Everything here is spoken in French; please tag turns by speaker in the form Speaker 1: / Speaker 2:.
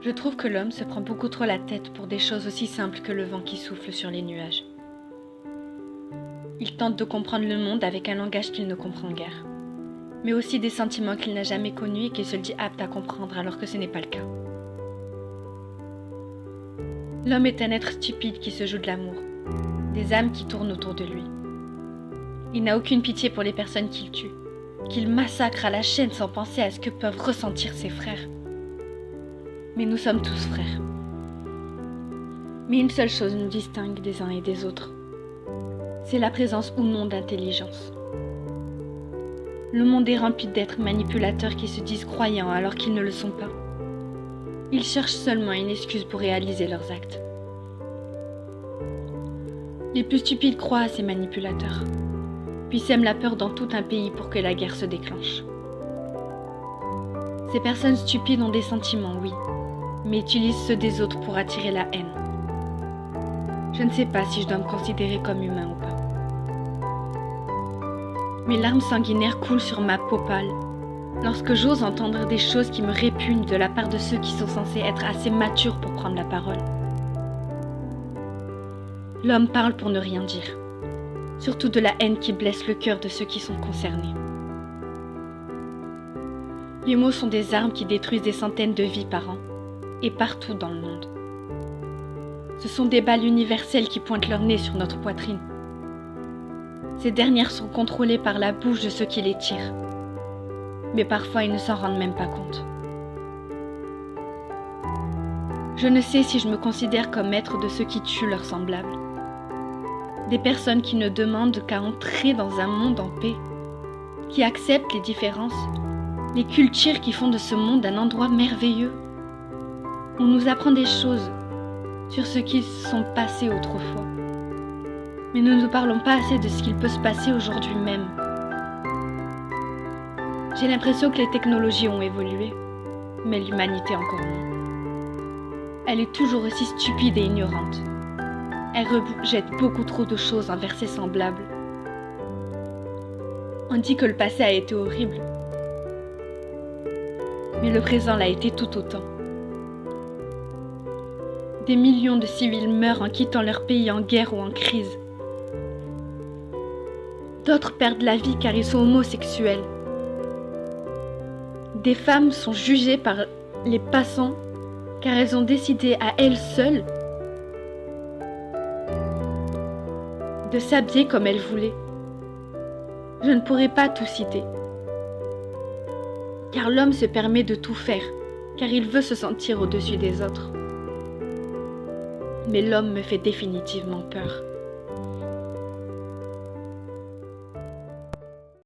Speaker 1: Je trouve que l'homme se prend beaucoup trop la tête pour des choses aussi simples que le vent qui souffle sur les nuages. Il tente de comprendre le monde avec un langage qu'il ne comprend guère, mais aussi des sentiments qu'il n'a jamais connus et qu'il se dit apte à comprendre alors que ce n'est pas le cas. L'homme est un être stupide qui se joue de l'amour, des âmes qui tournent autour de lui. Il n'a aucune pitié pour les personnes qu'il tue, qu'il massacre à la chaîne sans penser à ce que peuvent ressentir ses frères. Mais nous sommes tous frères. Mais une seule chose nous distingue des uns et des autres. C'est la présence ou non d'intelligence. Le monde est rempli d'êtres manipulateurs qui se disent croyants alors qu'ils ne le sont pas. Ils cherchent seulement une excuse pour réaliser leurs actes. Les plus stupides croient à ces manipulateurs, puis sèment la peur dans tout un pays pour que la guerre se déclenche. Ces personnes stupides ont des sentiments, oui, mais utilisent ceux des autres pour attirer la haine. Je ne sais pas si je dois me considérer comme humain ou pas. Mes larmes sanguinaires coulent sur ma peau pâle lorsque j'ose entendre des choses qui me répugnent de la part de ceux qui sont censés être assez matures pour prendre la parole. L'homme parle pour ne rien dire, surtout de la haine qui blesse le cœur de ceux qui sont concernés. Les mots sont des armes qui détruisent des centaines de vies par an, et partout dans le monde. Ce sont des balles universelles qui pointent leur nez sur notre poitrine. Ces dernières sont contrôlées par la bouche de ceux qui les tirent, mais parfois ils ne s'en rendent même pas compte. Je ne sais si je me considère comme maître de ceux qui tuent leurs semblables. Des personnes qui ne demandent qu'à entrer dans un monde en paix, qui acceptent les différences, les cultures qui font de ce monde un endroit merveilleux. On nous apprend des choses sur ce qui se sont passés autrefois. Mais nous ne parlons pas assez de ce qu'il peut se passer aujourd'hui même. J'ai l'impression que les technologies ont évolué, mais l'humanité encore moins. Elle est toujours aussi stupide et ignorante. Elle rejette beaucoup trop de choses envers ses semblables. On dit que le passé a été horrible, mais le présent l'a été tout autant. Des millions de civils meurent en quittant leur pays en guerre ou en crise. D'autres perdent la vie car ils sont homosexuels. Des femmes sont jugées par les passants car elles ont décidé à elles seules de s'habiller comme elles voulaient. Je ne pourrai pas tout citer. Car l'homme se permet de tout faire, car il veut se sentir au-dessus des autres. Mais l'homme me fait définitivement peur.